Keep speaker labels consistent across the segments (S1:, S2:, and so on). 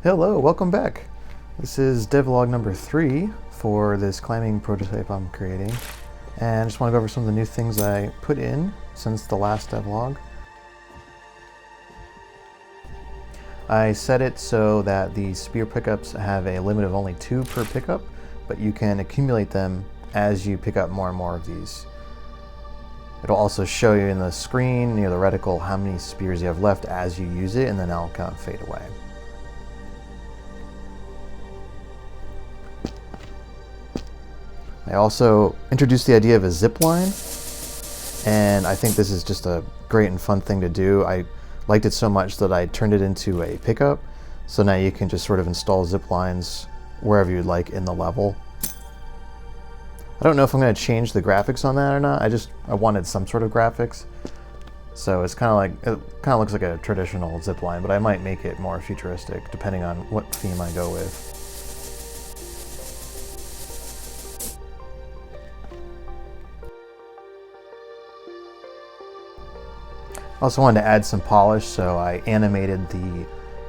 S1: Hello, welcome back. This is Devlog number 3 for this climbing prototype I'm creating. And I just want to go over some of the new things I put in since the last devlog. I set it so that the spear pickups have a limit of only 2 per pickup, but you can accumulate them as you pick up more and more of these. It'll also show you in the screen near the reticle how many spears you have left as you use it, and then that'll kind of fade away. I also introduced the idea of a zipline, and I think this is just a great and fun thing to do. I liked it so much that I turned it into a pickup, so now you can just sort of install ziplines wherever you'd like in the level. I don't know if I'm going to change the graphics on that or not. I wanted some sort of graphics, so it kind of looks like a traditional zipline, but I might make it more futuristic depending on what theme I go with. I also wanted to add some polish, so I animated the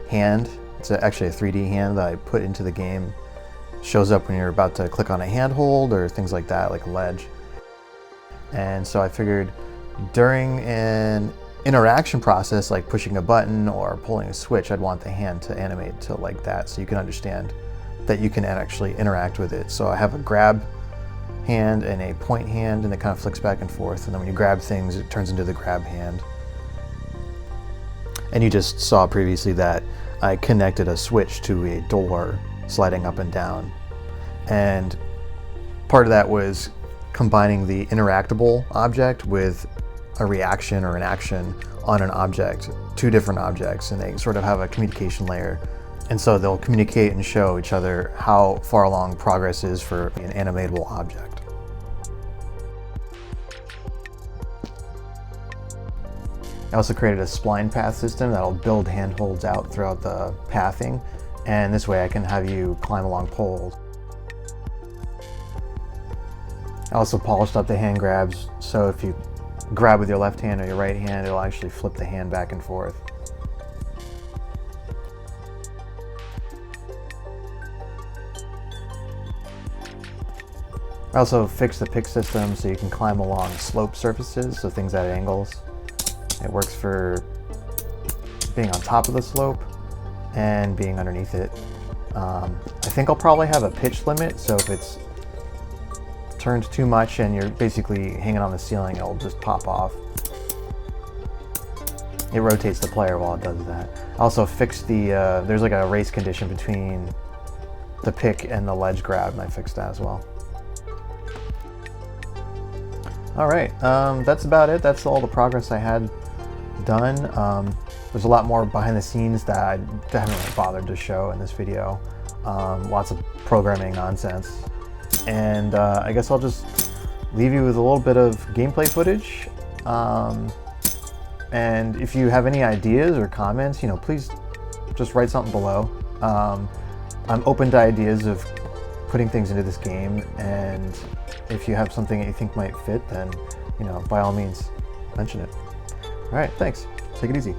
S1: hand. It's actually a 3D hand that I put into the game. It shows up when you're about to click on a handhold or things like that, like a ledge. And so I figured during an interaction process, like pushing a button or pulling a switch, I'd want the hand to animate to like that, so you can understand that you can actually interact with it. So I have a grab hand and a point hand, and it kind of flicks back and forth. And then when you grab things, it turns into the grab hand. And you just saw previously that I connected a switch to a door sliding up and down. And part of that was combining the interactable object with a reaction or an action on an object, 2 different objects, and they sort of have a communication layer. And so they'll communicate and show each other how far along progress is for an animatable object. I also created a spline path system that'll build handholds out throughout the pathing, and this way I can have you climb along poles. I also polished up the hand grabs, so if you grab with your left hand or your right hand, it'll actually flip the hand back and forth. I also fixed the pick system so you can climb along slope surfaces, so things at angles. It works for being on top of the slope and being underneath it. I think I'll probably have a pitch limit, so if it's turned too much and you're basically hanging on the ceiling, it'll just pop off. It rotates the player while it does that. I also fixed the, there's like a race condition between the pick and the ledge grab, and I fixed that as well. Alright, that's about it. That's all the progress I had done. There's a lot more behind the scenes that I haven't really bothered to show in this video. Lots of programming nonsense. And I guess I'll just leave you with a little bit of gameplay footage. And if you have any ideas or comments, please just write something below. I'm open to ideas of putting things into this game, and if you have something that you think might fit, then by all means mention it. All right, thanks. Take it easy.